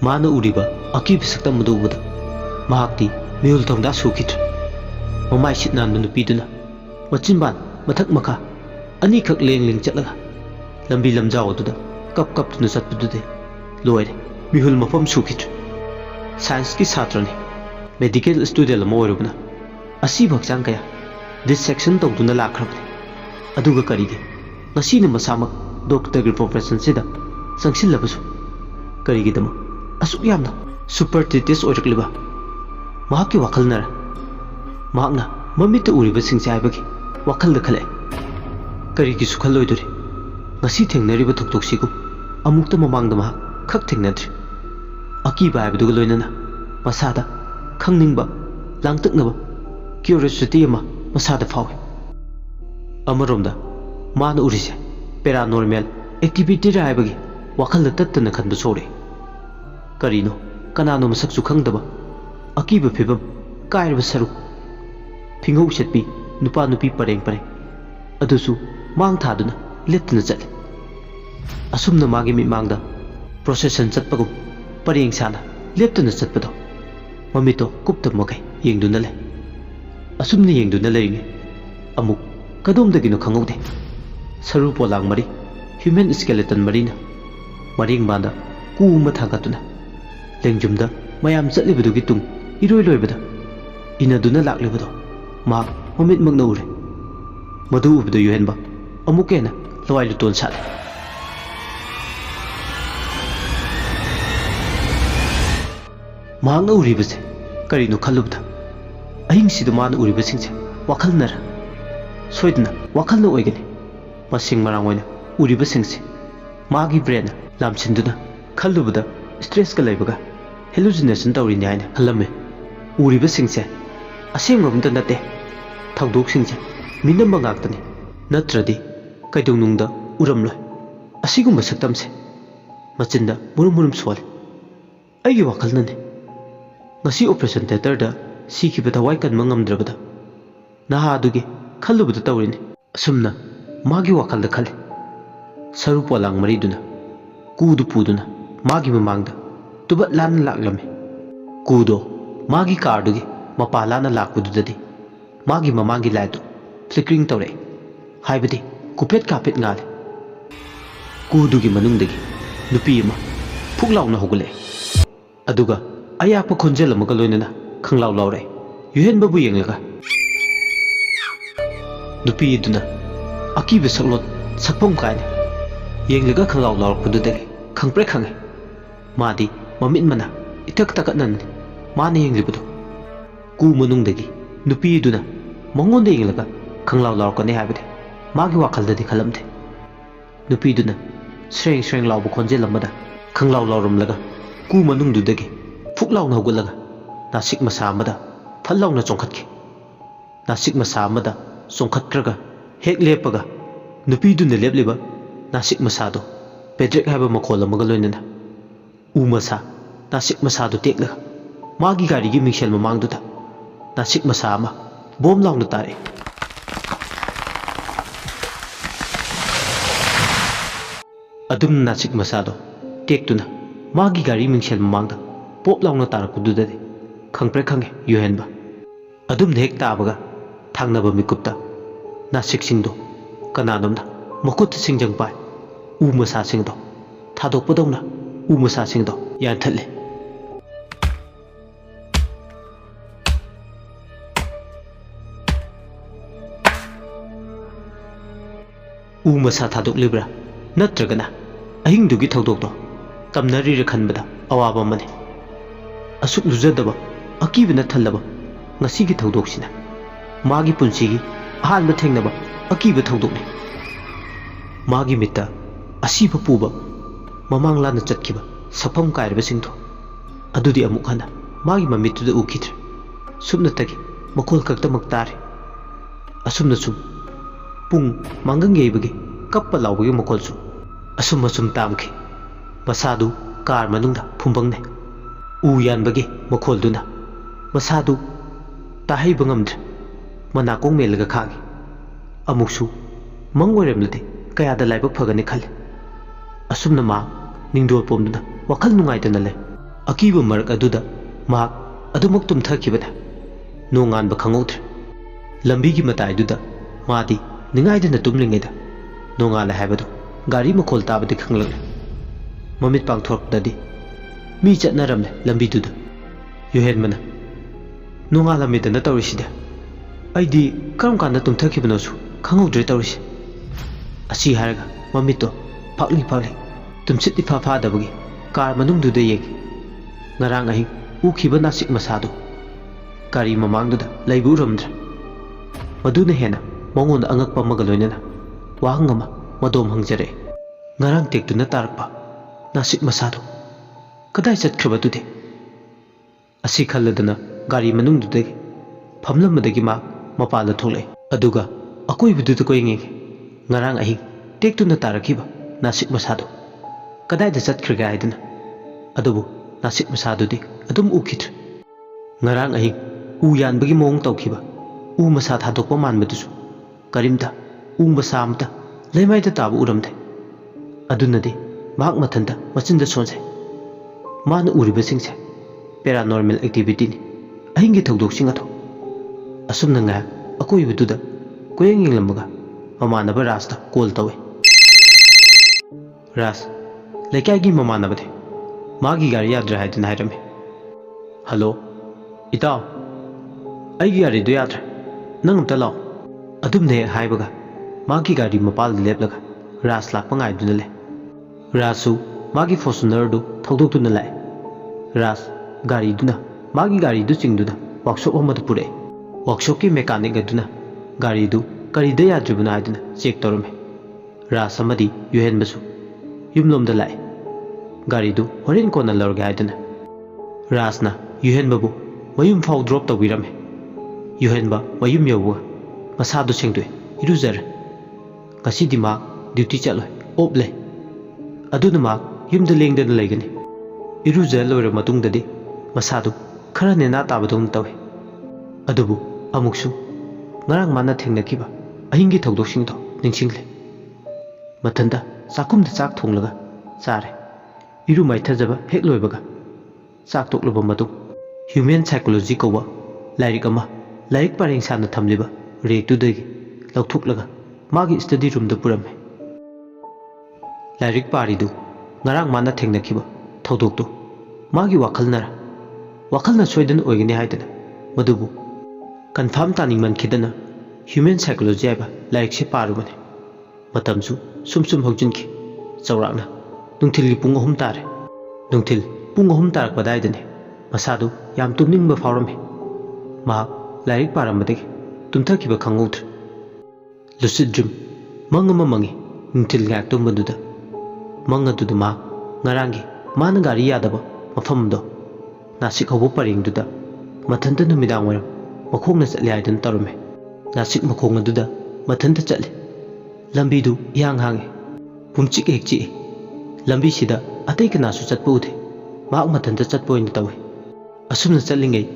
माना उरीबा अकीब सक्तम मदुबदा महाक्ति मिहुल थोंदा सुखित्र ममाई सिटनान नुपीदुना मचिनबान मथक मखा अनी खक लेंग लेंग चलगा लंबी लमजाव दुदा कप कप तुना चटपुदुदे लोयरे मिहुल मफम सुखित्र साइंस की छात्रने मेडिकल स्टूडेंट अमा ओइरबना असी भक्चांग कया डिसेक्शन तौदुना लाखरबने अदुगा करिगे नसीना मसामक डॉक्टर की प्रोफेशन सिदा संगसिल्लबसु करिगिदम असुक यामना सुपरस्टिटियस ओइरक्लिबा महाकी वखलनर महाकना ममित उरिबा सिंगसे हाइबगी वखल खले करिगी सुखल ओइदुरे ngasi थेंगनरिबा थोकथोकसिगु अमुक्ता ममांगदा महा खक थेंगनद्रि अकीबा हाइबदुगा लोइनना मसादा खंगनिंगबा लांगतकनबा क्यूरियोसिटी अमा मसादा फावे अमरोमदा मान उरिसे पैरानॉर्मल एक्टिविटी हाइबगी वखल तत्तना खनब सोरे करीनो कनानो मसकसु खंगदबा अकीब फिबम कायरब सरुक फिंगौ सेटपी नुपा नुपी परेंग परेंग अदुसु मांग थादुना लेप्तना चले असुमना मागी मिमांगदा प्रोसेसन चटपगु परेंग साना लेप्तना चटपदो ममितो कुप्तम मकै येंगदुना ले असुमना येंगदुना लेंगे अमुक कदोमदगिनो खंगौदे सरु पोलांग मरी ह्यूमन स्केलेटन मरीना मरिंग बांदा कुमा थागतुना लेंजुमदा मयाम चटलिबदुगी तुंग इरोय लोयबदा इनादुना लाक्लिबदो मा ममित मगना उरे मधु उबदो युहेनबा अमुकेना लवाय लुतोन साले मांगना उरिबसे करिनो खल्लुबदा अहिंसिदो मान उरिबसिंगसे वखलनर सोइदना वखलना ओइगनी मसिंग मरांग ओइना उरिबसिंगसे मागी ब्रेन लामसिंदुना खल्लुबदा स्ट्रेस का लेबगा हेलुसिनेशन तौरिने हाइना खल्लमे उरिबसिंगसे असेंगमदा नते थौदोकसिंगसे मिनम गाक्तने नत्रदि कैदौनुंगदा उरमलोय असिगुंबा सक्तमसे मचिंदा मुरुम मुरुम soul अइगी वखलनने ngasi operation theater da sikibada wai kan mangamdrabada naha adugi khallubada tawrini asumna magi wakal da khale saru polang mariduna kudu puduna magi mamangda tuba lan laklame kudo magi car dugi mapa lana lakududadi magi mamangi light flickering tawre haibadi kupet kapet ngale kudugi manungdagi nupi ama phuklauna hogule aduga अयाप खोंजेल लोइनना खंगलाव Laure युहेन बाबू येंगलगा नुपीदुना अकीब सकलोत सकपम कायने येंगलगा खंगलाव लाउरपदुदगे खंगप्रे खंगे मादी ममित मना इथक तकनन माने येंगलिबदो कु मनुंगदगी नुपीदुना मंगोंदे येंगलगा खंगलाव लाउरकने हाबदे मागी वाखलददी खलमदे नुपीदुना श्रेंग श्रेंग Laub खोंजेल अमदा खंगलाव लाउरमलगा कु मनुंगदुदगे फुकलाउना होगलगा नासिक मसा अमदा फल्लाउना चोंखतके नासिक मसा अमदा चोंखतक्रगा हेक लेपगा नुपीदुना लेपलिबा नासिक मसादो पेड्रेक हाइबा मखोल अमगा लोइनना उ मसा नासिक मसादो टेकलगा मागी गारीगी मिंगसेल ममांगदुदा नासिक मसा अमा बोम लाउना तारे अदुम नासिक मसादो टेकतुना मागी गारी मिंगसेल ममांगदा पोप लाउना तारकुदुदे खंगप्रे खंगे युहेनबा अदुम हेक ताबगा थांगनबा मिकुप्ता नासिक सिंगदो कनानोमना मकुत सिंगजंग पाय उ मसा सिंगदो थादोकपदौना उ मसा सिंगदो यानथले उ मसा थादोकलिब्रा नत्रगना अहिंगदुगी थौदोकदो तमनरी रखनबदा अवाबा मने असुक लुजदबा अकीबना थल्लबा ngasiगी थौदोकसिना मागी पुंसिगी अहानबा थेंगनबा अकीबा थौदोकने मागी मित्ता असीबा पुबा ममांगलाना चटखिबा सफम कायरबा सिंथो अदुदि अमुक हना मागी ममितुदा उखिद्रे सुमनतगी मखोल कक्तमक तारे असुमना सुम पुंग मांगंग येबगी कप्पा लाउबगी मखोलसु असुम असुम तामखे मसादु कार मनुंगदा फुंबंगने उ यानबगे मखोलदुना मसादु ताहै बंगमद्रे मनाकोंग मेलगा खागे अमुकसु मंग ओइरमलदे कयादा लाइबक फगने खले असुमना मा निंदोल पोमदुना वखल नुंगाइदना ले ꯑꯀꯤꯕ ꯃꯔꯛ ꯑꯗꯨꯗ ꯃꯍꯥꯛ ꯑꯗꯨꯃꯛ ꯇꯨꯝꯊꯈꯤꯕꯅꯤ ꯅꯣꯡꯉꯥꯟꯕ ꯈꯪꯍꯧꯗ꯭ꯔꯦ ꯂꯝꯕꯤꯒꯤ ꯃꯇꯥꯏꯗꯨꯗ ꯃꯥꯗꯤ ꯅꯤꯡꯉꯥꯏꯗꯅ ꯇꯨꯝꯂꯤꯉꯩꯗ ꯅꯣꯡꯉꯥꯜꯂꯦ ꯍꯥꯏꯕꯗꯨ ꯒꯥꯔꯤ ꯃꯈꯣꯜ ꯇꯥꯕꯗꯤ ꯈꯪꯂꯛꯂꯦ ꯃꯃꯤꯠ ꯄꯥꯡꯊꯣꯔꯛꯄꯗꯗꯤ ꯃꯤ ꯆꯠꯅꯔꯝꯂꯦ ꯂꯝꯕꯤꯗꯨꯗ ꯌꯨꯍꯦꯟꯕꯅ ꯅꯣꯡꯉꯥꯜꯂꯝꯃꯤꯗꯅ ꯇꯧꯔꯤꯁꯤꯗꯤ ꯑꯩꯗꯤ ꯀꯔꯝ ꯀꯥꯟꯗ ꯇꯨꯝꯊꯈꯤꯕꯅꯣꯁꯨ ꯈꯪꯍꯧꯗ꯭ꯔꯦ ꯇꯧꯔꯤꯁꯦ ꯑꯁꯤ ꯍꯥꯏꯔꯒ ꯃꯃꯤꯠꯇꯣ ꯐꯥꯛꯂꯤ ꯇꯨꯝꯁꯤꯠ ꯏꯐꯥ ꯐꯥꯗꯕꯒꯤ ꯀꯥꯔ ꯃꯅꯨꯡꯗꯨꯗ ꯌꯦꯡꯉꯤ ꯉꯔꯥꯡ ꯑꯍꯤꯡ ꯎꯈꯤꯕ ꯅꯥꯁꯤꯛ ꯃꯁꯥꯗꯨ ꯒꯥꯔꯤ ꯃꯃꯥꯡꯗꯨꯗ ꯂꯩꯕ ꯎꯔꯝꯗ꯭ꯔꯦ ꯃꯗꯨꯅ ꯍꯦꯟꯅ ꯃꯉꯣꯟꯗ ꯑꯉꯛꯄ ꯑꯃꯒ ꯂꯣꯏꯅꯅ ꯋꯥꯍꯪ ꯑꯃ ꯃꯗꯣꯝ ꯍꯪꯖꯔꯛꯑꯦ ꯉꯔꯥꯡ ꯇꯦꯛꯇꯨꯅ ꯇꯥꯔꯛꯄ ꯅꯥꯁꯤꯛ ꯃꯁꯥꯗꯨ ꯀꯗꯥꯏ ꯆꯠꯈ꯭ꯔꯕꯗꯨꯗꯤ ꯑꯁꯤ ꯈꯜꯂꯗꯅ ꯒꯥꯔꯤ ꯃꯅꯨꯡꯗꯨꯗꯒꯤ ꯐꯝꯂꯝꯕꯗꯒꯤ ꯃꯥ ꯃꯄꯥꯟꯗ ꯊꯣꯛꯂꯛꯑꯦ ꯑꯗꯨꯒ ꯑꯀꯣꯏꯕꯗꯨꯗ ꯀꯣꯏꯌꯦꯡꯉꯦ ꯉꯔꯥꯡ ꯑꯍꯤꯡ ꯇꯦꯛꯇꯨꯅ ꯇꯥꯔꯛꯈꯤꯕ ꯅꯥꯁꯤꯛ ꯃꯁꯥꯗꯨ ꯀꯗꯥꯏꯗ ꯆꯠꯈ꯭ꯔꯒꯦ ꯍꯥꯏꯗꯅ ꯑꯗꯨꯕꯨ ꯅꯥꯁꯤꯛ ꯃꯁꯥꯗꯨꯗꯤ ꯑꯗꯨꯝ ꯎꯈꯤꯗ꯭ꯔꯦ ꯉꯔꯥꯡ ꯑꯍꯤꯡ ꯎ ꯌꯥꯟꯕꯒꯤ ꯃꯑꯣꯡ ꯇꯧꯈꯤꯕ ꯎ ꯃꯁꯥ ꯊꯥꯗꯣꯛꯄ ꯃꯥꯟꯕꯗꯨꯁꯨ ꯀꯔꯤꯝꯇ ꯎ ꯃꯁꯥ ꯑꯃꯇ ꯂꯩꯃꯥꯏꯗ ꯇꯥꯕ ꯎꯔꯝꯗꯦ ꯑꯗꯨꯅꯗꯤ ꯃꯍꯥꯛ ꯃꯊꯟꯇ ꯃꯆꯤꯟꯗ ꯁꯣꯟꯖꯩ ꯃꯥꯅ ꯎꯔꯤꯕꯁꯤꯡꯁꯦ ꯄꯦꯔꯥꯅꯣꯔꯃꯦꯜ ꯑꯦꯛꯇꯤꯚꯤꯇꯤꯅꯤ ꯑꯍꯤꯡꯒꯤ ꯊꯧꯗꯣꯛꯁꯤꯡ ꯑꯗꯣ ꯑꯁꯨꯝꯅ ꯉꯥꯏꯍꯥꯛ ꯑꯀꯣꯏꯕꯗꯨꯗ ꯀꯣꯏꯌꯦꯡ ꯌꯦꯡꯂꯝꯃꯒ ꯃꯃꯥꯟꯅꯕ ꯔꯥꯖꯇ ꯀꯣꯜ ꯇꯧꯏ ꯔꯥꯖ ꯂꯩꯀꯥꯏꯒꯤ ꯃꯃꯥꯟꯅꯕꯅꯤ ꯃꯥꯒꯤ ꯒꯥꯔꯤ ꯌꯥꯗ꯭ꯔꯦ ꯍꯥꯏꯗꯨꯅ ꯍꯥꯏꯔꯝꯃꯤ ꯍꯜꯂꯣ ꯏꯇꯥꯎ ꯑꯩꯒꯤ ꯒꯥꯔꯤꯗꯨ ꯌꯥꯗ꯭ꯔꯦ ꯅꯪ ꯑꯝꯇ ꯂꯥꯛꯑꯣ ꯑꯗꯨꯝꯅ ꯍꯦꯛ ꯍꯥꯏꯕꯒ ꯃꯥꯒꯤ ꯒꯥꯔꯤ ꯃꯄꯥꯜꯗ ꯂꯦꯞꯂꯒ ꯔꯥꯖ ꯂꯥꯛꯄ ꯉꯥꯏꯗꯨꯅ ꯂꯩ ꯔꯥꯖꯁꯨ ꯃꯥꯒꯤ ꯐꯣꯔꯆꯨꯅꯔꯗꯨ ꯊꯧꯗꯣꯛꯇꯨꯅ ꯂꯥꯛꯑꯦ ꯔꯥꯖ ꯒꯥꯔꯤꯗꯨꯅ ꯃꯥꯒꯤ ꯒꯥꯔꯤꯗꯨ ꯆꯤꯡꯗꯨꯅ ꯋꯥꯛꯁꯣꯞ ꯑꯃꯗ ꯄꯨꯔꯛꯑꯦ ꯋꯥꯛꯁꯣꯞꯀꯤ ꯃꯦꯀꯥꯅꯤꯛ ꯑꯗꯨꯅ ꯒꯥꯔꯤꯗꯨ ꯀꯔꯤꯗ ꯌꯥꯗ꯭ꯔꯤꯕꯅꯣ ꯍꯥꯏꯗꯨꯅ ꯆꯦꯛ ꯇꯧꯔꯝꯃꯦ ꯔꯥꯖ ꯑꯃꯗꯤ ꯌꯨꯍꯦꯟꯕꯁꯨ ꯌꯨꯝꯂꯣꯝꯗ ꯂꯥꯛꯑꯦ ꯒꯥꯔꯤꯗꯨ ꯍꯣꯔꯦꯟ ꯀꯣꯟꯅ ꯂꯧꯔꯒꯦ ꯍꯥꯏꯗꯨꯅ ꯔꯥꯖꯅ ꯌꯨꯍꯦꯟꯕꯕꯨ ꯃꯌꯨꯝ ꯐꯥꯎ ꯗ꯭ꯔꯣꯞ ꯇꯧꯕꯤꯔꯝꯃꯦ ꯌꯨꯍꯦꯟꯕ ꯃꯌꯨꯝ ꯌꯧꯕꯒ ꯃꯁꯥꯗꯨ ꯁꯦꯡꯗꯣꯛꯑꯦ ꯏꯔꯨꯖꯔꯦ ꯉꯁꯤꯗꯤ ꯃꯍꯥꯛ ꯗ꯭ꯌꯨꯇꯤ ꯆꯠꯂꯣꯏ ꯑꯣꯞ ꯂꯩ ꯑꯗꯨꯅ ꯃꯍꯥꯛ ꯌꯨꯝꯗ ꯂꯦꯡꯗꯅ ꯂꯩꯒꯅꯤ ꯏꯔꯨꯖ ꯂꯣꯏꯔꯕ ꯃꯇꯨꯡꯗꯗꯤ ꯃꯁꯥꯗꯨ ꯈꯔ ꯅꯦꯅꯥ ꯇꯥꯕꯗꯧꯅ ꯇꯧꯏ ꯑꯗꯨꯕꯨ ꯑꯃꯨꯛꯁꯨ ꯉꯔꯥꯡ ꯃꯥꯅ ꯊꯦꯡꯅꯈꯤꯕ ꯑꯍꯤꯡꯒꯤ ꯊꯧꯗꯣꯛꯁꯤꯡꯗꯣ ꯅꯤꯡꯁꯤꯡꯂꯦ ꯃꯊꯟꯇ ꯆꯥꯛꯈꯨꯝꯗ ꯆꯥꯛ ꯊꯣꯡꯂꯒ ꯆꯥꯔꯦ ꯏꯔꯨ ꯃꯥꯏꯊꯖꯕ ꯍꯦꯛ ꯂꯣꯏꯕꯒ ꯆꯥꯛ ꯇꯣꯛꯂꯕ ꯃꯇꯨꯡ ꯍ꯭ꯌꯨꯃꯦꯟ ꯁꯥꯏꯀꯣꯂꯣꯖꯤ ꯀꯧꯕ ꯂꯥꯏꯔꯤꯛ ꯑꯃ ꯂꯥꯏꯔꯤꯛ ꯄꯔꯦꯡ ꯁꯥꯅ ꯊꯝꯂꯤꯕ ꯔꯦꯛꯇꯨꯗꯒꯤ ꯂꯧꯊꯣꯛꯂꯒ ꯃꯥꯒꯤ ꯁ꯭ꯇꯗꯤ ꯔꯨꯝꯗ ꯄꯨꯔꯝꯃꯦ ꯂꯥꯏꯔꯤꯛ ꯄꯥꯔꯤꯗꯨ ꯉꯔꯥꯡ ꯃꯥꯅ ꯊꯦꯡꯅꯈꯤꯕ ꯊꯧꯗꯣꯛꯇꯨ ꯃꯥꯒꯤ ꯋꯥꯈꯜꯅ ꯁꯣꯏꯗꯅ ꯑꯣꯏꯒꯅꯤ ꯍꯥꯏꯗꯅ ꯃꯗꯨꯕꯨ ꯀꯟꯐꯥꯔꯝ ꯇꯥꯅꯤꯡꯃꯟꯈꯤꯗꯅ ꯍ꯭ꯌꯨꯃꯦꯟ ꯁꯥꯏꯀꯣꯂꯣꯖꯤ ꯍꯥꯏꯕ ꯂꯥꯏꯔꯤꯛꯁꯦ ꯄꯥꯔꯨꯕꯅꯤ ꯃꯇꯝꯁꯨ ꯁꯨꯝ ꯍꯧꯖꯤꯟꯈꯤ ꯆꯥꯎꯔꯥꯛꯅ ꯅꯨꯡꯊꯤꯜꯒꯤ ꯄꯨꯡ 3 ꯇꯥꯔꯦ ꯅꯨꯡꯊꯤꯜ ꯄꯨꯡ 3 ꯇꯥꯔꯛꯄꯗꯥꯏꯗꯅꯤ ꯃꯁꯥꯗꯨ ꯌꯥꯝ ꯇꯨꯝꯅꯤꯡꯕ ꯐꯥꯎꯔꯝꯃꯤ ꯃꯍꯥꯛ ꯂꯥꯏꯔꯤꯛ ꯄꯥꯔꯝꯕꯗꯒꯤ ꯇꯨꯝꯊꯈꯤꯕ ꯈꯪꯍꯧꯗ꯭ꯔꯦ ꯂꯨꯁꯤꯠ ꯗ꯭ꯔꯤꯝ ꯃꯪ ꯑꯃ ꯃꯪꯉꯤ ꯅꯨꯡꯊꯤꯜ ꯉꯥꯏꯍꯥꯛ ꯇꯨꯝꯕꯗꯨꯗ ꯃꯪ ꯑꯗꯨꯗ ꯃꯍꯥꯛ ꯉꯔꯥꯡꯒꯤ ꯃꯥꯅ ꯒꯥꯔꯤ ꯌꯥꯗꯕ ꯃꯐꯝꯗꯣ ꯅꯥꯁꯤꯛ ꯍꯧꯕ ꯄꯔꯦꯡꯗꯨꯗ ꯃꯊꯟꯇ ꯅꯨꯃꯤꯗꯥꯡ ꯋꯥꯏꯔꯝ ꯃꯈꯣꯡꯅ ꯆꯠꯂꯤ ꯍꯥꯏꯗꯨꯅ ꯇꯧꯔꯝꯃꯦ ꯅꯥꯁꯤꯛ ꯃꯈꯣꯡ ꯑꯗꯨꯗ ꯃꯊꯟꯇ ꯆꯠꯂꯤ ꯂꯝꯕꯤꯗꯨ ꯏꯍꯥꯡ ꯍꯥꯡꯉꯤ ꯄꯨꯝꯆꯤꯛ ꯍꯦꯛ ꯆꯤꯛꯏ ꯂꯝꯕꯤꯁꯤꯗ ꯑꯇꯩ ꯀꯅꯥꯁꯨ ꯆꯠꯄ ꯎꯗꯦ ꯃꯍꯥꯛ ꯃꯊꯟꯇ ꯆꯠꯄ ꯑꯣꯏꯅ ꯇꯧꯏ ꯑꯁꯨꯝꯅ ꯆꯠꯂꯤꯉꯩ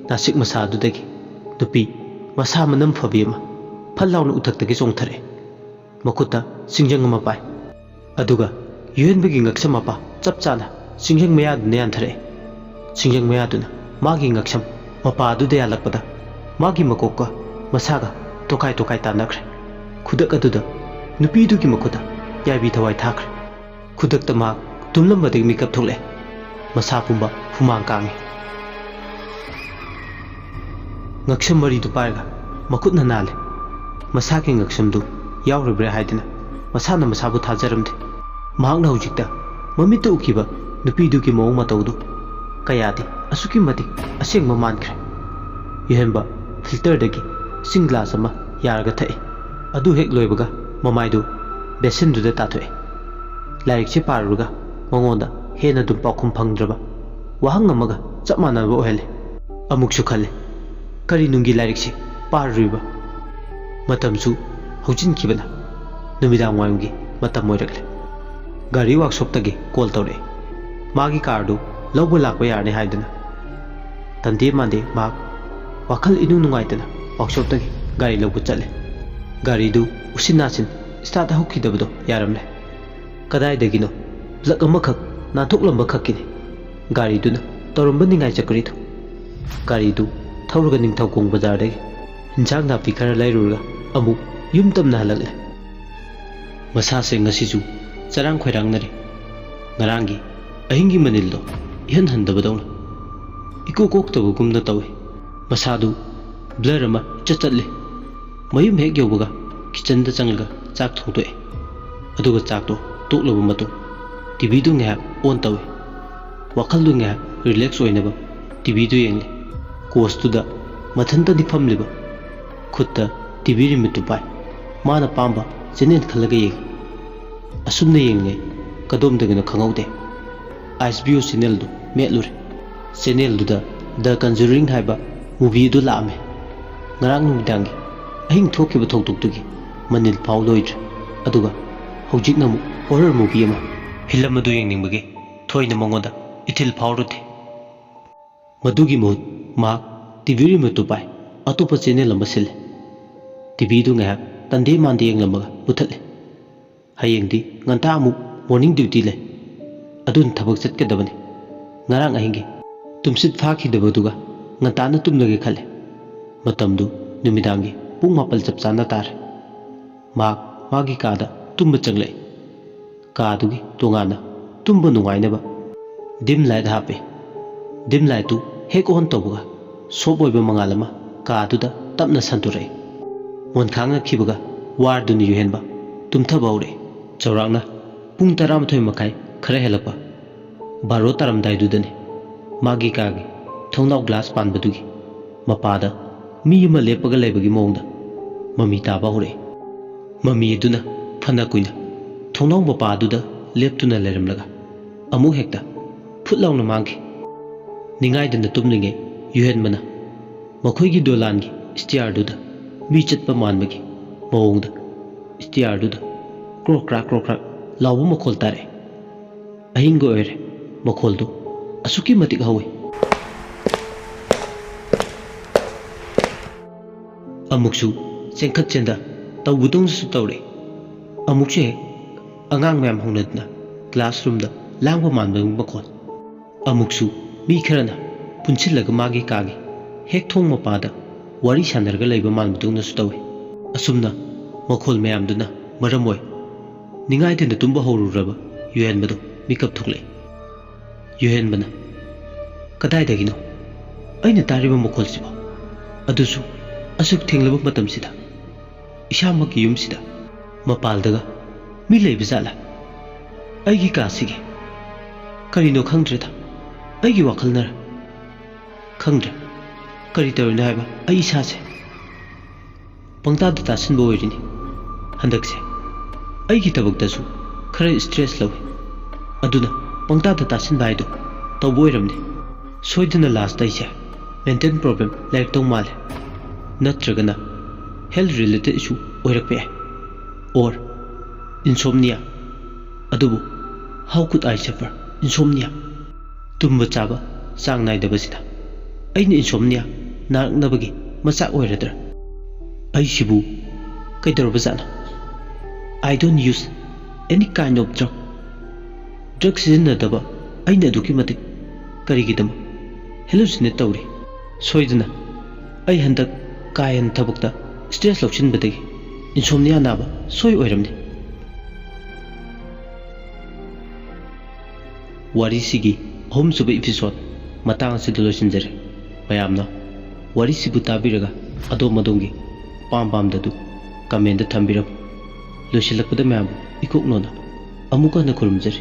ꯅꯥꯁꯤꯛ ꯃꯁꯥ ꯑꯗꯨꯗꯒꯤ ꯅꯨꯄꯤ ꯃꯁꯥ ꯃꯅꯝ ꯐꯕꯤ ꯑꯃ ꯐꯜ ꯂꯥꯎꯅ ꯎꯊꯛꯇꯒꯤ ꯆꯣꯡꯊꯔꯛꯑꯦ ꯃꯈꯨꯠꯇ ꯁꯤꯡꯖꯪ ꯑꯃ ꯄꯥꯏ ꯑꯗꯨꯒ ꯌꯨꯍꯦꯟꯕꯒꯤ ꯉꯛꯁꯝ ꯃꯄꯥ ꯆꯞ ꯆꯥꯅ ꯁꯤꯡꯖꯪ ꯃꯌꯥꯗꯨꯅ ꯌꯥꯟꯊꯔꯛꯑꯦ ꯁꯤꯡꯖꯪ ꯃꯌꯥꯗꯨꯅ ꯃꯥꯒꯤ ꯉꯛꯁꯝ ꯃꯄꯥ ꯑꯗꯨꯗ ꯌꯥꯜꯂꯛꯄꯗ ꯃꯥꯒꯤ ꯃꯀꯣꯛꯀ ꯃꯁꯥꯒ ꯇꯣꯈꯥꯏ ꯇꯥꯟꯅꯈ꯭ꯔꯦ ꯈꯨꯗꯛ ꯑꯗꯨꯗ ꯅꯨꯄꯤꯗꯨꯒꯤ ꯃꯈꯨꯠꯇ ꯌꯥꯏꯕꯤ ꯊꯋꯥꯏ ꯊꯥꯈ꯭ꯔꯦ ꯈꯨꯗꯛꯇ ꯃꯍꯥꯛ ꯇꯨꯝꯂꯝꯕꯗꯒꯤ ꯃꯤꯀꯞ ꯊꯣꯛꯂꯛꯑꯦ ꯃꯁꯥ ꯄꯨꯝꯕ ꯍꯨꯃꯥꯡ ꯀꯥꯡꯉꯤ ꯉꯛꯁꯝ ꯃꯔꯤꯗꯨ ꯄꯥꯏꯔꯒ ꯃꯈꯨꯠꯅ ꯅꯥꯜꯂꯦ ꯃꯁꯥꯒꯤ ꯉꯛꯁꯝꯗꯨ ꯌꯥꯎꯔꯤꯕ꯭ꯔꯥ ꯍꯥꯏꯗꯅ ꯃꯁꯥꯅ ꯃꯁꯥꯕꯨ ꯊꯥꯖꯔꯝꯗꯦ ꯃꯍꯥꯛꯅ ꯍꯧꯖꯤꯛꯇ ꯃꯃꯤꯠꯇ ꯎꯈꯤꯕ ꯅꯨꯄꯤꯗꯨꯒꯤ ꯃꯑꯣꯡ ꯃꯇꯧꯗꯨ ꯀꯌꯥꯗꯤ ꯑꯁꯨꯛꯀꯤ ꯃꯇꯤꯛ ꯑꯁꯦꯡꯕ ꯃꯥꯟꯈ꯭ꯔꯦ ꯌꯨꯍꯦꯟꯕ ꯐꯤꯜꯇꯔꯗꯒꯤ ꯏꯁꯤꯡ ꯒ꯭ꯂꯥꯁ ꯑꯃ ꯌꯥꯔꯒ ꯊꯛꯏ ꯑꯗꯨ ꯍꯦꯛ ꯂꯣꯏꯕꯒ ꯃꯃꯥꯏꯗꯨ ꯕꯦꯁꯤꯟꯗꯨꯗ ꯇꯥꯊꯣꯛꯑꯦ ꯂꯥꯏꯔꯤꯛꯁꯦ ꯄꯥꯔꯨꯔꯒ ꯃꯉꯣꯟꯗ ꯍꯦꯟꯅ ꯑꯗꯨꯝ ꯄꯥꯎꯈꯨꯝ ꯐꯪꯗ꯭ꯔꯕ ꯋꯥꯍꯪ ꯑꯃꯒ ꯆꯞ ꯃꯥꯟꯅꯕ ꯑꯣꯏꯍꯜꯂꯦ ꯑꯃꯨꯛꯁꯨ ꯈꯜꯂꯦ ꯀꯔꯤ ꯅꯨꯡꯒꯤ ꯂꯥꯏꯔꯤꯛꯁꯦ ꯄꯥꯔꯨꯔꯤꯕ ꯃꯇꯝꯁꯨ ꯍꯧꯖꯤꯟꯈꯤꯕꯅ ꯅꯨꯃꯤꯗꯥꯡ ꯋꯥꯏꯔꯝꯒꯤ ꯃꯇꯝ ꯑꯣꯏꯔꯛꯂꯦ ꯒꯥꯔꯤ ꯋꯥꯛꯁꯣꯞꯇꯒꯤ ꯀꯣꯜ ꯇꯧꯔꯛꯑꯦ ꯃꯥꯒꯤ ꯀꯥꯔꯗꯨ ꯂꯧꯕ ꯂꯥꯛꯄ ꯌꯥꯔꯅꯤ ꯍꯥꯏꯗꯅ ꯇꯟꯗꯦ ꯃꯥꯟꯗꯦ ꯃꯍꯥꯛ ꯋꯥꯈꯜ ꯏꯅꯨꯡ ꯅꯨꯡꯉꯥꯏꯇꯅ ꯋꯥꯛꯁꯣꯞꯇꯒꯤ ꯒꯥꯔꯤ ꯂꯧꯕ ꯆꯠꯂꯦ ꯒꯥꯔꯤꯗꯨ ꯎꯁꯤꯟ ꯅꯥꯁꯤꯟ ꯁ꯭ꯇꯥꯔꯠ ꯍꯧꯈꯤꯗꯕꯗꯣ ꯌꯥꯔꯝꯂꯦ ꯀꯗꯥꯏꯗꯒꯤꯅꯣ ꯄ꯭ꯂꯛ ꯑꯃꯈꯛ ꯅꯥꯟꯊꯣꯛꯂꯝꯕ ꯈꯛꯀꯤꯅꯤ ꯒꯥꯔꯤꯗꯨꯅ ꯇꯧꯔꯝꯕ ꯅꯤꯡꯉꯥꯏ ꯆꯀꯔꯤꯗꯨ ꯒꯥꯔꯤꯗꯨ ꯊꯧꯔꯒ ꯅꯤꯡꯊꯧꯈꯣꯡ ꯕꯖꯥꯔꯗꯒꯤ ꯏꯟꯖꯥꯡ ꯅꯥꯄꯤ ꯈꯔ ꯂꯩꯔꯨꯔꯒ ꯑꯃꯨꯛ ꯌꯨꯝ ꯇꯝꯅ ꯍꯜꯂꯛꯂꯦ ꯃꯁꯥꯁꯦ ꯉꯁꯤꯁꯨ ꯆꯔꯥꯡ ꯈꯣꯏꯔꯥꯡꯅꯔꯤ ꯉꯔꯥꯡꯒꯤ ꯑꯍꯤꯡꯒꯤ ꯃꯅꯤꯜꯗꯣ ꯏꯍꯟ ꯍꯟꯗꯕꯗꯧꯅ ꯏꯀꯣꯛ ꯀꯣꯛꯇꯕꯒꯨꯝꯅ ꯇꯧꯏ ꯃꯁꯥꯗꯨ ꯕ꯭ꯂꯔ ꯑꯃ ꯏꯆꯠ ꯆꯠꯂꯤ ꯃꯌꯨꯝ ꯍꯦꯛ ꯌꯧꯕꯒ ꯀꯤꯆꯟꯗ ꯆꯪꯂꯒ ꯆꯥꯛ ꯊꯣꯡꯗꯣꯛꯑꯦ ꯑꯗꯨꯒ ꯆꯥꯛꯇꯣ ꯇꯣꯛꯂꯕ ꯃꯇꯨꯡ ꯇꯤꯚꯤꯗꯨ ꯉꯥꯏꯍꯥꯛ ꯑꯣꯟ ꯇꯧꯏ ꯋꯥꯈꯜꯗꯨ ꯉꯥꯏꯍꯥꯛ ꯔꯤꯂꯦꯛꯁ ꯑꯣꯏꯅꯕ ꯇꯤꯚꯤꯗꯨ ꯌꯦꯡꯂꯤ ꯀꯣꯆꯇꯨꯗ ꯃꯊꯟꯇꯗꯤ ꯐꯝꯂꯤꯕ ꯈꯨꯠꯇ ꯇꯤꯚꯤ ꯔꯤꯃꯣꯠꯇꯨ ꯄꯥꯏ ꯃꯥꯅ ꯄꯥꯝꯕ ꯆꯦꯅꯦꯜ ꯈꯜꯂꯒ ꯌꯦꯡꯉꯤ ꯑꯁꯨꯝꯅ ꯌꯦꯡꯂꯤꯉꯩ ꯀꯗꯣꯝꯗꯒꯤꯅꯣ ꯈꯪꯍꯧꯗꯦ HBO ꯆꯦꯅꯦꯜꯗꯨ ꯃꯦꯠꯂꯨꯔꯦ ꯆꯦꯅꯦꯜꯗꯨꯗ ꯗ ꯀꯟꯖꯨꯔꯤꯡ ꯍꯥꯏꯕ ꯃꯨꯚꯤ ꯑꯗꯨ ꯂꯥꯛꯑꯝꯃꯦ ꯉꯔꯥꯡ ꯅꯨꯃꯤꯗꯥꯡꯒꯤ ꯑꯍꯤꯡ ꯊꯣꯛꯈꯤꯕ ꯊꯧꯗꯣꯛꯇꯨꯒꯤ ꯃꯅꯤꯜ ꯐꯥꯎ ꯂꯣꯏꯗ꯭ꯔꯦ ꯑꯗꯨꯒ ꯍꯧꯖꯤꯛꯅ ꯑꯃꯨꯛ ꯍꯣꯔꯔ ꯃꯨꯚꯤ ꯑꯃ ꯐꯤꯂꯝ ꯑꯗꯨ ꯌꯦꯡꯅꯤꯡꯕꯒꯤ ꯊꯣꯏꯅ ꯃꯉꯣꯟꯗ ꯏꯊꯤꯜ ꯐꯥꯎꯔꯨꯗꯦ ꯃꯗꯨꯒꯤ ꯃꯍꯨꯠ ꯃꯍꯥꯛ ꯇꯤꯚꯤ ꯔꯤꯃꯣꯠꯇꯨ ꯄꯥꯏ ꯑꯇꯣꯞꯄ ꯆꯦꯅꯦꯜ ꯑꯃ ꯁꯤꯜꯂꯦ ꯇꯤꯚꯤꯗꯨ ꯉꯥꯏꯍꯥꯛ ꯇꯟꯗꯦ ꯃꯥꯟꯗꯦ ꯌꯦꯡꯂꯝꯃꯒ ꯃꯨꯊꯠꯂꯦ ꯍꯌꯦꯡꯗꯤ ꯉꯟꯇꯥ ꯑꯃꯨꯛ ꯃꯣꯔꯅꯤꯡ ꯗ꯭ꯌꯨꯇꯤ ꯂꯩ ꯑꯗꯨꯅ ꯊꯕꯛ ꯆꯠꯀꯗꯕꯅꯤ ꯉꯔꯥꯡ ꯑꯍꯤꯡꯒꯤ ꯇꯨꯝꯁꯤꯠ ꯐꯥꯈꯤꯗꯕꯗꯨꯒ ꯉꯟꯇꯥꯅ ꯇꯨꯝꯂꯒꯦ ꯈꯜꯂꯦ ꯃꯇꯝꯗꯨ ꯅꯨꯃꯤꯗꯥꯡꯒꯤ ꯄꯨꯡ 9 ꯆꯞ ꯆꯥꯅ ꯇꯥꯔꯦ ꯃꯍꯥꯛ ꯃꯥꯒꯤ ꯀꯥꯗ ꯇꯨꯝꯕ ꯆꯪꯂꯛꯏ ꯀꯥꯗꯨꯒꯤ ꯇꯣꯉꯥꯟꯅ ꯇꯨꯝꯕ ꯅꯨꯡꯉꯥꯏꯅꯕ ꯗꯤꯝ ꯂꯥꯏꯠ ꯍꯥꯞꯄꯤ ꯗꯤꯝ ꯂꯥꯏꯠꯇꯨ ꯍꯦꯛ ꯑꯣꯟ ꯇꯧꯕꯒ ꯁꯣꯞ ꯑꯣꯏꯕ ꯃꯉꯥꯜ ꯑꯃ ꯀꯥꯗꯨꯗ ꯇꯞꯅ ꯁꯟꯇꯣꯔꯛꯏ ꯃꯣꯟꯈꯥꯡꯅꯈꯤꯕꯒ ꯋꯥꯔꯗꯨꯅ ꯌꯨꯍꯦꯟꯕ ꯇꯨꯝꯊꯕ ꯍꯧꯔꯛꯏ ꯆꯥꯎꯔꯥꯛꯅ ꯄꯨꯡ 11:30 ꯈꯔ ꯍꯦꯜꯂꯛꯄ 12 ꯇꯥꯔꯝꯗꯥꯏꯗꯨꯗꯅꯤ ꯃꯥꯒꯤ ꯀꯥꯒꯤ ꯊꯣꯡꯅꯥꯎ ꯒ꯭ꯂꯥꯁ ꯄꯥꯟꯕꯗꯨꯒꯤ ꯃꯄꯥꯗ ꯃꯤ ꯑꯃ ꯂꯦꯞꯄꯒ ꯂꯩꯕꯒꯤ ꯃꯑꯣꯡꯗ ꯃꯃꯤ ꯇꯥꯕ ꯍꯧꯔꯛꯏ ꯃꯃꯤ ꯑꯗꯨꯅ ꯐꯅ ꯀꯨꯏꯅ ꯊꯣꯡꯅꯥꯎ ꯃꯄꯥ ꯑꯗꯨꯗ ꯂꯦꯞꯇꯨꯅ ꯂꯩꯔꯝꯂꯒ ꯑꯃꯨꯛ ꯍꯦꯛꯇ ꯐꯨꯠ ꯂꯥꯎꯅ ꯃꯥꯡꯈꯤ ꯅꯤꯡꯉꯥꯏꯗꯅ ꯇꯨꯝꯂꯤꯉꯩ ꯌꯨꯍꯦꯟꯕꯅ ꯃꯈꯣꯏꯒꯤ ꯗꯣꯂꯥꯟꯒꯤ ꯁ꯭ꯇꯤꯌꯥꯔꯗꯨꯗ ꯃꯤ ꯆꯠꯄ ꯃꯥꯟꯕꯒꯤ ꯃꯑꯣꯡꯗ ꯁ꯭ꯇꯤꯌꯥꯔꯗꯨꯗ ꯀ꯭ꯔꯣꯛ ꯀ꯭ꯔꯥꯛ ꯂꯥꯎꯕ ꯃꯈꯣꯜ ꯇꯥꯔꯛꯏ ꯑꯍꯤꯡꯒ ꯑꯣꯏꯔꯦ ꯃꯈꯣꯜꯗꯨ ꯑꯁꯨꯛꯀꯤ ꯃꯇꯤꯛ ꯍꯧꯏ ꯑꯃꯨꯛꯁꯨ ꯆꯦꯟꯈꯠ ꯆꯦꯟꯊ ꯇꯧꯕꯗꯧꯅꯁꯨ ꯇꯧꯔꯛꯏ ꯑꯃꯨꯛꯁꯨ ꯍꯦꯛ ꯑꯉꯥꯡ ꯃꯌꯥꯝ ꯍꯧꯅꯗꯨꯅ ꯀ꯭ꯂꯥꯁꯔꯨꯝꯗ ꯂꯥꯡꯕ ꯃꯥꯟꯕꯒꯤ ꯃꯈꯣꯜ ꯑꯃꯨꯛꯁꯨ ꯃꯤ ꯈꯔꯅ ꯄꯨꯟꯁꯤꯜꯂꯒ ꯃꯥꯒꯤ ꯀꯥꯒꯤ ꯍꯦꯛ ꯊꯣꯡ ꯃꯄꯥꯗ ꯋꯥꯔꯤ ꯁꯥꯟꯅꯔꯒ ꯂꯩꯕ ꯃꯥꯟꯕꯗꯧꯅꯁꯨ ꯇꯧꯏ ꯑꯁꯨꯝꯅ ꯃꯈꯣꯜ ꯃꯌꯥꯝꯗꯨꯅ ꯃꯔꯝ ꯑꯣꯏ ꯅꯤꯡꯉꯥꯏꯗꯅ ꯇꯨꯝꯕ ꯍꯧꯔꯨꯔꯕ ꯌꯨꯍꯦꯟꯕꯗꯨ ꯃꯤꯀꯞ ꯊꯣꯛꯂꯛꯏ ꯌꯨꯍꯦꯟꯕꯅ ꯀꯗꯥꯏꯗꯒꯤꯅꯣ ꯑꯩꯅ ꯇꯥꯔꯤꯕ ꯃꯈꯣꯜꯁꯤꯕꯣ ꯑꯗꯨꯁꯨ ꯑꯁꯨꯛ ꯊꯦꯡꯂꯕ ꯃꯇꯝꯁꯤꯗ ꯏꯁꯥꯃꯛꯀꯤ ꯌꯨꯝꯁꯤꯗ ꯃꯄꯥꯜꯗꯒ ꯃꯤ ꯂꯩꯕ ꯖꯥꯠꯂꯥ ꯑꯩꯒꯤ ꯀꯥꯁꯤꯒꯤ ꯀꯔꯤꯅꯣ ꯈꯪꯗ꯭ꯔꯦꯗ ꯑꯩꯒꯤ ꯋꯥꯈꯜꯅꯔ ꯈꯪꯗ꯭ꯔꯦ ꯀꯔꯤ ꯇꯧꯔꯤꯅꯣ ꯍꯥꯏꯕ ꯑꯩ ꯏꯁꯥꯁꯦ ꯄꯪꯇꯥꯗ ꯇꯥꯁꯤꯟꯕ ꯑꯣꯏꯔꯤꯅꯤ ꯍꯟꯗꯛꯁꯦ ꯑꯩꯒꯤ ꯊꯕꯛꯇꯁꯨ ꯈꯔ ꯁ꯭ꯇ꯭ꯔꯦꯁ ꯂꯧꯏ ꯑꯗꯨꯅ ꯄꯪꯇꯥꯗ ꯇꯥꯁꯤꯟꯕ ꯍꯥꯏꯗꯣ ꯇꯧꯕ ꯑꯣꯏꯔꯝꯅꯤ ꯁꯣꯏꯗꯅ ꯂꯥꯁꯇ ꯑꯩꯁꯦ ꯃꯦꯟꯇꯦꯜ ꯄ꯭ꯔꯣꯕ꯭ꯂꯦꯝ ꯂꯩꯔꯛꯇꯧ ꯃꯥꯜꯂꯦ ꯅꯠꯇ꯭ꯔꯒꯅ ꯍꯦꯜꯊ ꯔꯤꯂꯦꯇꯦꯗ ꯏꯁꯨ ꯑꯣꯏꯔꯛꯄ ꯌꯥꯏ ꯑꯣꯔ ꯏꯟꯁꯣꯝꯅꯤꯌꯥ ꯑꯗꯨꯕꯨ ꯍꯥꯎ ꯀꯨꯗ ꯑꯥꯏ ꯁꯐꯔ ꯏꯟꯁꯣꯝꯅꯤꯌꯥ ꯇꯨꯝꯕ ꯆꯥꯕ ꯆꯥꯡ ꯅꯥꯏꯗꯕꯁꯤꯗ ꯑꯩꯅ ꯏꯟꯁꯣꯝꯅꯤꯌꯥ ꯅꯥꯔꯛꯅꯕꯒꯤ ꯃꯆꯥꯛ ꯑꯣꯏꯔꯗ꯭ꯔꯥ ꯑꯩꯁꯤꯕꯨ ꯀꯩꯗꯧꯔꯕꯖꯥꯠꯅꯣ I don't use any kind of drug ꯁꯤꯖꯤꯟꯅꯗꯕ ꯑꯩꯅ ꯑꯗꯨꯛꯀꯤ ꯃꯇꯤꯛ ꯀꯔꯤꯒꯤꯗꯃꯛ ꯍꯦꯂꯨꯁꯤꯅꯦꯠ ꯇꯧꯔꯤ ꯁꯣꯏꯗꯅ ꯑꯩ ꯍꯟꯗꯛ ꯀꯥ ꯍꯦꯟꯅ ꯊꯕꯛꯇ ꯁ꯭ꯇ꯭ꯔꯦꯁ ꯂꯧꯁꯤꯟꯕꯗꯒꯤ ꯏꯟꯁꯣꯝꯅꯤꯌꯥ ꯅꯥꯕ ꯁꯣꯏ ꯑꯣꯏꯔꯝꯅꯤ ꯋꯥꯔꯤꯁꯤꯒꯤ 3ꯁꯨꯕ ꯏꯄꯤꯁꯣꯗ ꯃꯇꯥꯡ ꯑꯁꯤꯗ ꯂꯣꯏꯁꯤꯟꯖꯔꯦ ꯃꯌꯥꯝꯅ ꯋꯥꯔꯤꯁꯤꯕꯨ ꯇꯥꯕꯤꯔꯒ ꯑꯗꯣꯝꯒꯤ ꯄꯥꯝꯕꯗꯨ ꯀꯃꯦꯟꯗ ꯊꯝꯕꯤꯔꯝꯃꯨ ꯂꯣꯏꯁꯤꯜꯂꯛꯄꯗ ꯃꯌꯥꯝꯕꯨ ꯏꯀꯣꯛꯅꯣꯅ ꯑꯃꯨꯛ ꯍꯟꯅ ꯈꯨꯔꯨꯝꯖꯔꯤ